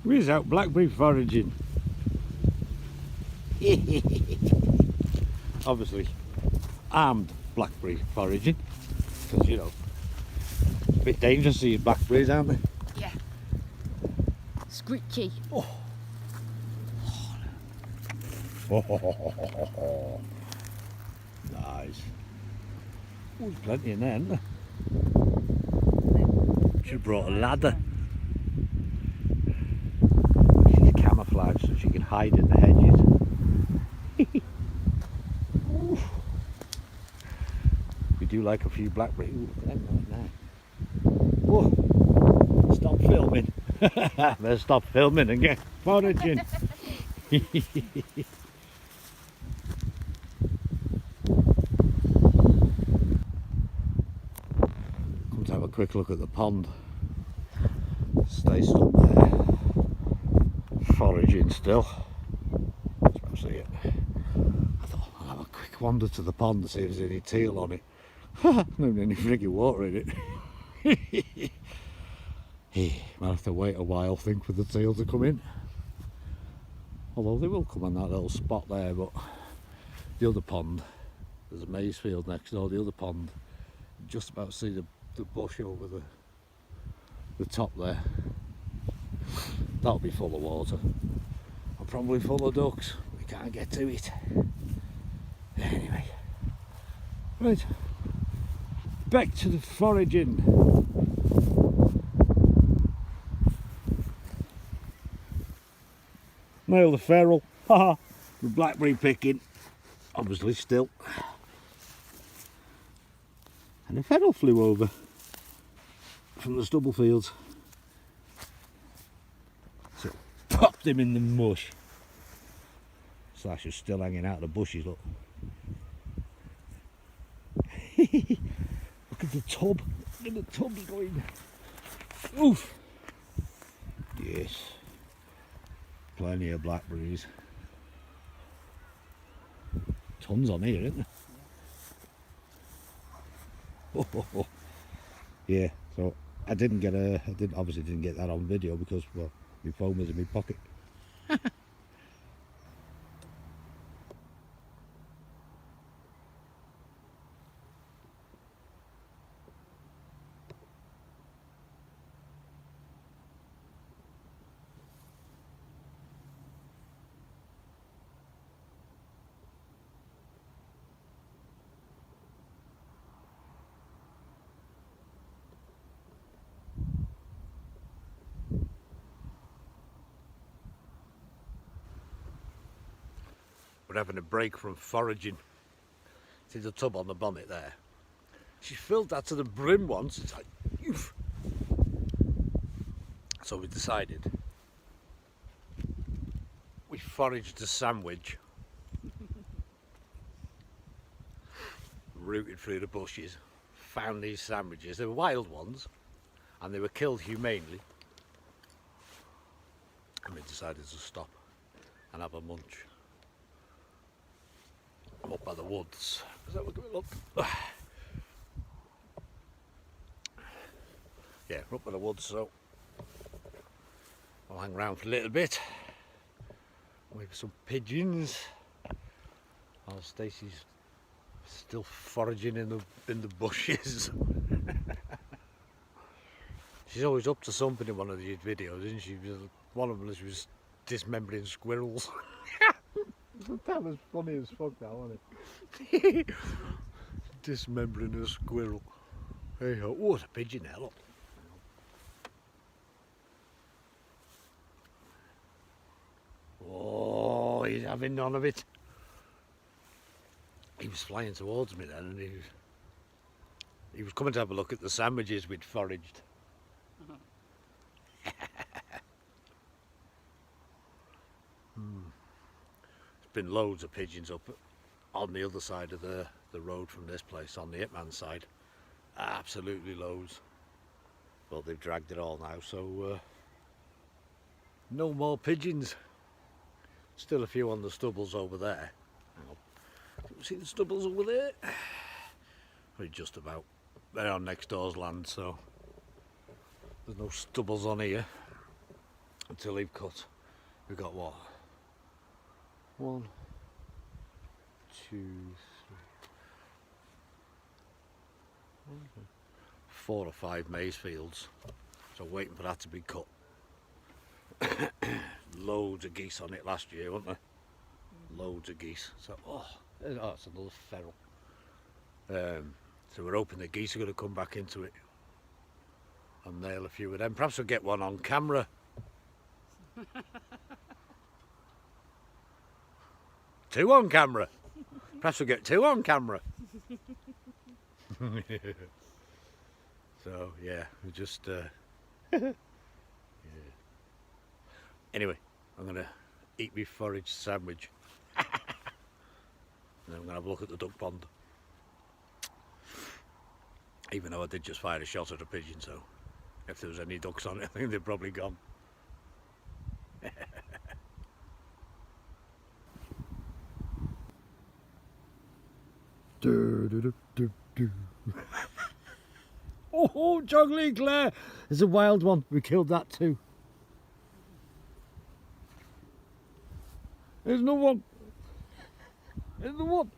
We're out blackberry foraging. Obviously armed blackberry foraging, because you know, it's a bit dangerous these blackberries, aren't they? Yeah. Squeaky. Oh. Nice. Oh, there's plenty in there, isn't there? Should have brought a ladder. She's camouflaged so she can hide in the hedges. We do like a few blackberries. Ooh, look at them right now. Oh, stop filming. Better stop filming and get foraging. Come to have a quick look at the pond. Stays up there, foraging still. That's about to see it. I thought I'll have a quick wander to the pond to see if there's any teal on it. Not any frigging water in it. Might have to wait a while, think, for the teal to come in. Although they will come on that little spot there, but the other pond, there's a maize field next door, the other pond, just about to see the bush over the top there. That'll be full of water. And probably full of ducks. We can't get to it. Anyway. Right. Back to the foraging. Nail the feral. Haha. The blackberry picking. Obviously still. And the feral flew over from the stubble fields. So popped him in the mush. Slash is still hanging out of the bushes, look. Look at the tub. Look at the tub's going. Oof. Yes. Plenty of blackberries. Tons on here, isn't there? Oh. Yeah, so I obviously didn't get that on video because, well, my phone was in my pocket. We're having a break from foraging. See the tub on the bonnet there? She filled that to the brim once. It's like, oof. So we decided we foraged a sandwich, rooted through the bushes, found these sandwiches. They were wild ones and they were killed humanely. And we decided to stop and have a munch. I'm up by the woods. Is that what we look? Yeah, we're up by the woods, so I'll hang around for a little bit. Wait for some pigeons. While Stacey's still foraging in the bushes. She's always up to something in one of these videos, isn't she? One of them she was dismembering squirrels. That was funny as fuck, that, wasn't it? Dismembering a squirrel. Hey ho. Oh, it's a pigeon there, look. Oh, he's having none of it. He was flying towards me then, and he was coming to have a look at the sandwiches we'd foraged. Been loads of pigeons up on the other side of the road from this place, on the Hitman side. Absolutely loads. Well, they've dragged it all now, so no more pigeons. Still a few on the stubbles over there. See the stubbles over there? Well, just about. They're on next door's land, so there's no stubbles on here. until they've cut. We've got what? 1, 2, 3, 4 or 5 maize fields. So waiting for that to be cut. Loads of geese on it last year, weren't there? Loads of geese. So it's another feral. So we're hoping the geese are going to come back into it and nail a few of them. Perhaps we'll get one on camera. 2 on camera. Perhaps we'll get 2 on camera. So yeah, we just yeah. Anyway, I'm going to eat my forage sandwich. And then I'm going to have a look at the duck pond. Even though I did just fire a shot at a pigeon, so if there was any ducks on it, I think they're probably gone. Oh, Chocolate Claire! There's a wild one. We killed that too. There's no one. There's no one.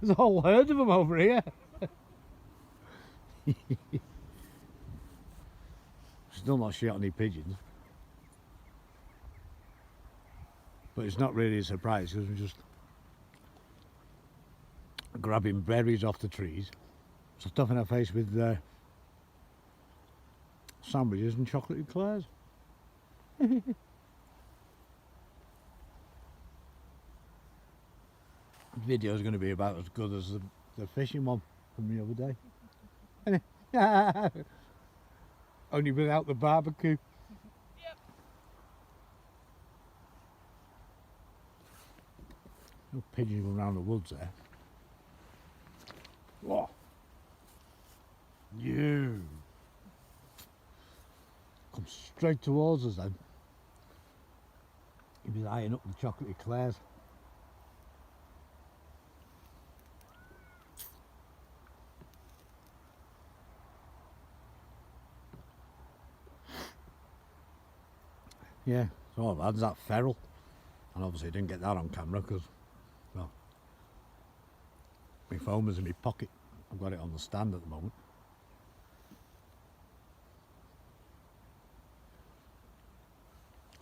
There's a whole herd of them over here. Still not shot any pigeons. But it's not really a surprise because we're just grabbing berries off the trees, stuffing our face with sandwiches and chocolate eclairs. The video is going to be about as good as the fishing one from the other day. Only without the barbecue. Yep. No pigeons going around the woods there. Oh. You come straight towards us then. He'd be eyeing up the chocolate eclairs. Yeah, so lads, that feral, and obviously I didn't get that on camera because, well, my phone was in my pocket. I've got it on the stand at the moment.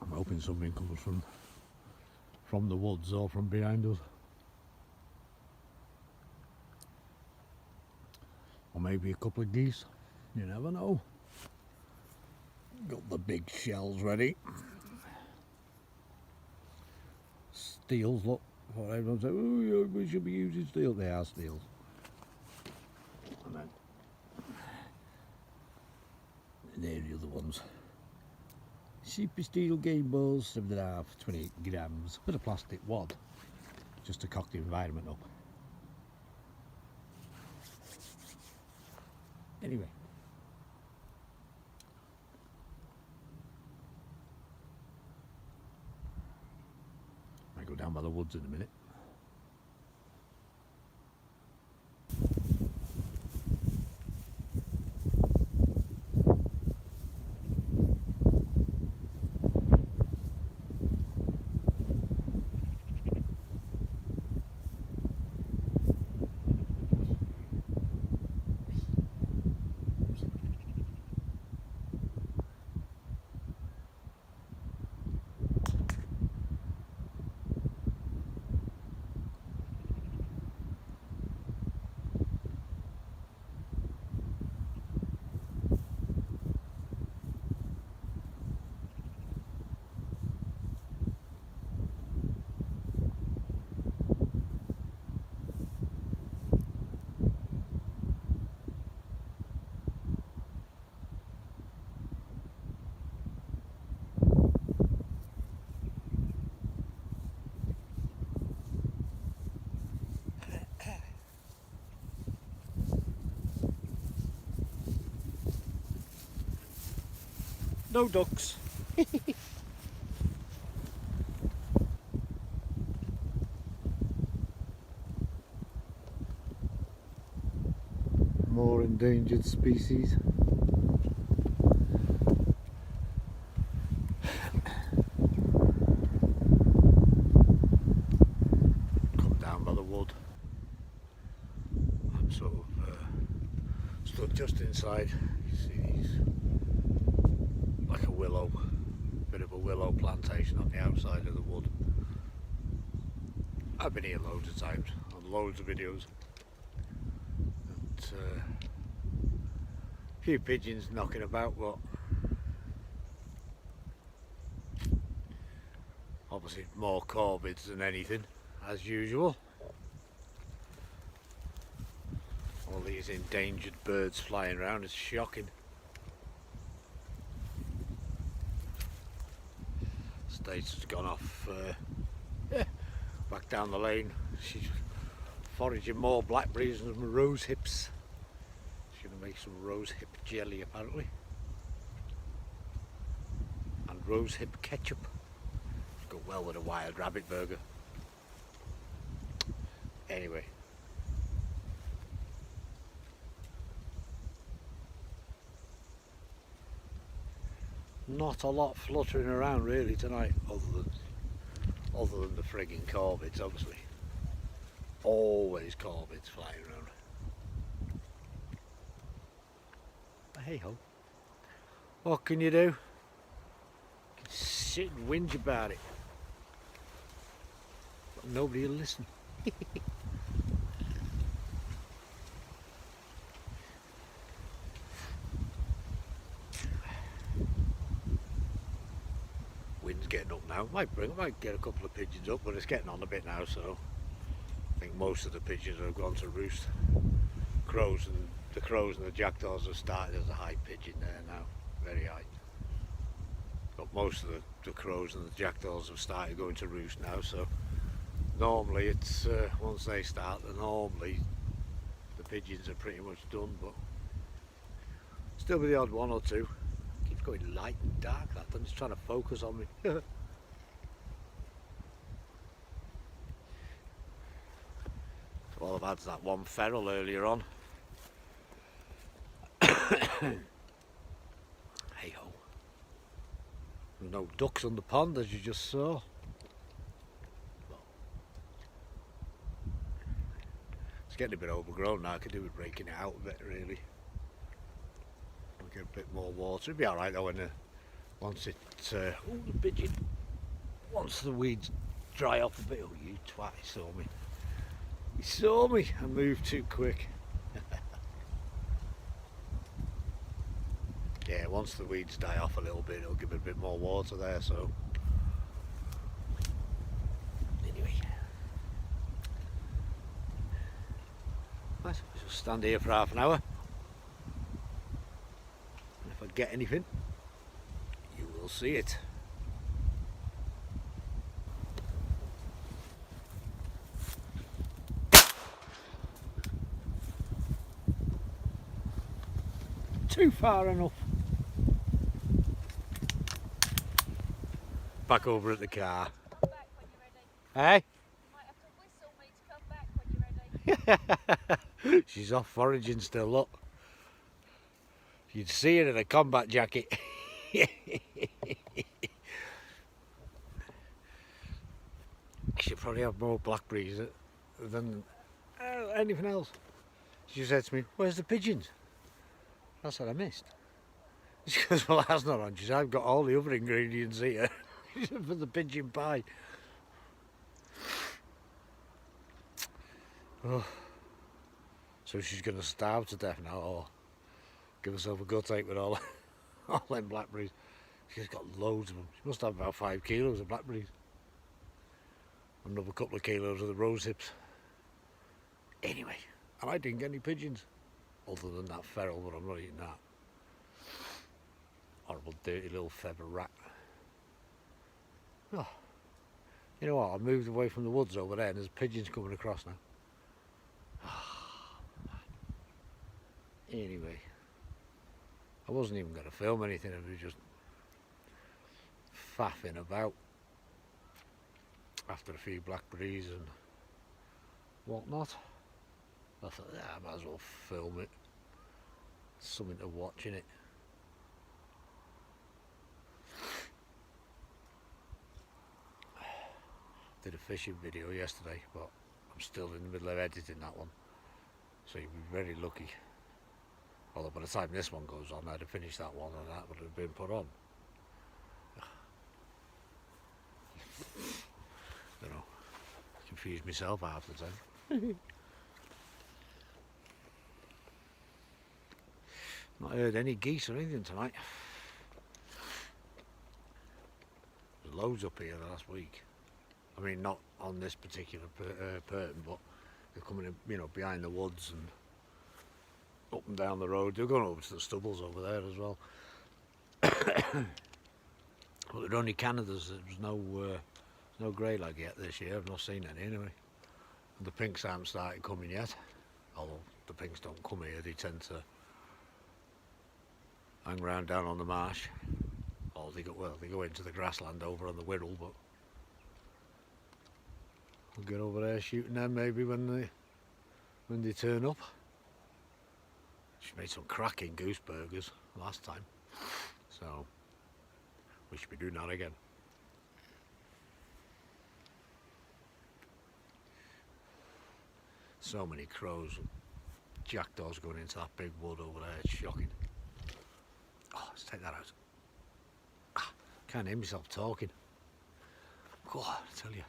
I'm hoping something comes from the woods or from behind us, or maybe a couple of geese. You never know. Got the big shells ready. Steels, look. What everyone said, oh, yeah, we should be using steel. They are steels. And then there are the other ones. Super steel game balls, 7.5, 28 grams. Bit of plastic wad, just to cock the environment up. Anyway. Go down by the woods in a minute. No ducks. More endangered species. sort of stuck just inside. You see these, like a willow, bit of a willow plantation on the outside of the wood. I've been here loads of times on loads of videos. And, a few pigeons knocking about, but obviously more corvids than anything, as usual. All these endangered birds flying around, it's shocking. Stace has gone off back down the lane. She's foraging more blackberries and rose hips. She's going to make some rose hip jelly apparently. And rose hip ketchup. Go well with a wild rabbit burger. Anyway. Not a lot fluttering around really tonight, other than the frigging corvids, obviously. Always corvids flying around. But hey ho. What can you do? You can sit and whinge about it. But nobody will listen. Wind's getting up now. Might get a couple of pigeons up, but it's getting on a bit now, so I think most of the pigeons have gone to roost. The crows and the jackdaws have started as a high pigeon there now, very high. But most of the crows and the jackdaws have started going to roost now, so normally it's once they start, then normally the pigeons are pretty much done, but still be the odd one or two. Keeps going light and dark, that thing's trying to focus on me. Well, I've had that one feral earlier on. Hey ho. There's no ducks on the pond as you just saw. It's getting a bit overgrown now. I could do with breaking it out a bit really. I'll get a bit more water. It'll be alright though when once it the pigeon, once the weeds dry off a bit. Oh, you twat, he saw me. He saw me. I moved too quick. Yeah, once the weeds die off a little bit, it'll give it a bit more water there, so anyway. Right, I'll just stand here for half an hour. And if I get anything, you will see it. Too far enough. Back over at the car. Come back when you're ready. Hey? You might have to whistle me to come back when you're ready. She's off foraging still, look. You'd see her in a combat jacket. She'll probably have more blackberries than anything else. She said to me, "Where's the pigeons?" I said, "I missed." She goes, "Well, that's not on." She said, "I've got all the other ingredients here for the pigeon pie." Oh. So she's going to starve to death now, or give herself a gut ache with all them blackberries. She's got loads of them. She must have about 5 kilos of blackberries. Another couple of kilos of the rose hips. Anyway, and I didn't get any pigeons. Other than that feral, but I'm not eating that. Horrible dirty little feather rat. Oh. You know what, I moved away from the woods over there and there's pigeons coming across now. Anyway, I wasn't even going to film anything, I was just faffing about after a few blackberries and whatnot. I thought, yeah, I might as well film it. Something to watch in it. Did a fishing video yesterday, but I'm still in the middle of editing that one. So you'd be very lucky. Although by the time this one goes on, I'd have finished that one and that would have been put on. You know, confuse myself half the time. Not heard any geese or anything tonight. There's loads up here the last week. I mean, not on this particular curtain, but they're coming in, you know, behind the woods and up and down the road. They're going over to the stubbles over there as well. But they're only Canadas. There's no greylag yet this year. I've not seen any anyway. And the pinks haven't started coming yet. Although the pinks don't come here, they tend to hang around down on the marsh. Or they go into the grassland over on the Wirral, but we'll get over there shooting them maybe when they turn up. She made some cracking goose burgers last time, so we should be doing that again. So many crows and jackdaws going into that big wood over there, it's shocking. Oh, let's take that out. Can't hear myself talking. God, I tell you,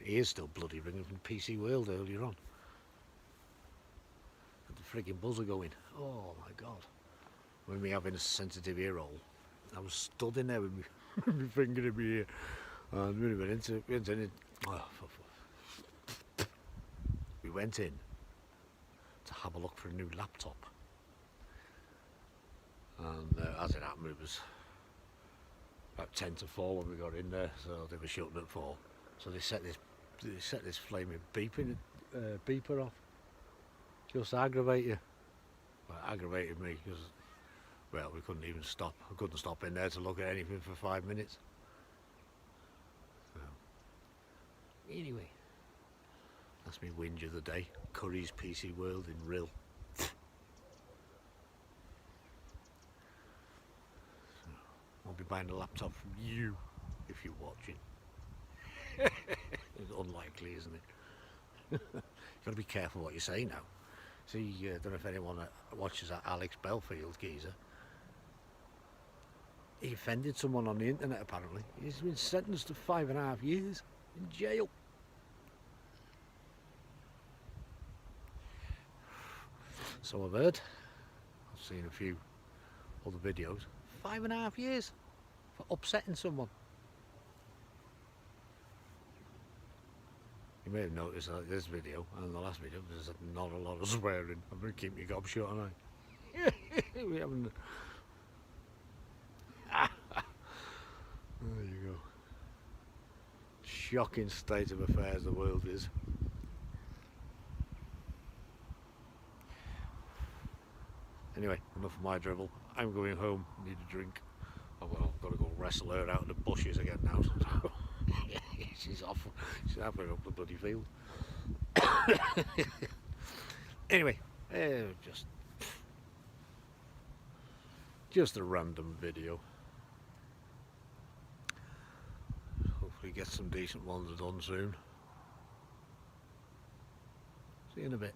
ears still bloody ringing from PC World earlier on. And the frigging buzzer going. Oh my God. With me having a sensitive ear hole, I was stood in there with my finger in my ear. And we went in. We went in to have a look for a new laptop. And as it happened, it was about 10 to 4 when we got in there, so they were shutting at 4. So they set this flaming beeper off. Just to aggravate you. Well, it aggravated me because, well, we couldn't even stop. I couldn't stop in there to look at anything for 5 minutes. So, anyway, that's me whinge of the day. Curry's PC World in Rill. I'll be buying a laptop from you if you're watching. It's unlikely, isn't it? You've got to be careful what you say now. See, I don't know if anyone watches that Alex Belfield geezer. He offended someone on the internet apparently. He's been sentenced to 5.5 years in jail. So I've heard. I've seen a few other videos. 5.5 years for upsetting someone. You may have noticed that this video and the last video there's not a lot of swearing. I'm going to keep my gob shut, aren't I? We haven't. There you go. Shocking state of affairs the world is. Anyway, enough of my dribble. I'm going home, need a drink. I've got to go wrestle her out of the bushes again now. She's off. She's halfway up the bloody field. Anyway, just a random video. Hopefully get some decent ones done soon. See you in a bit.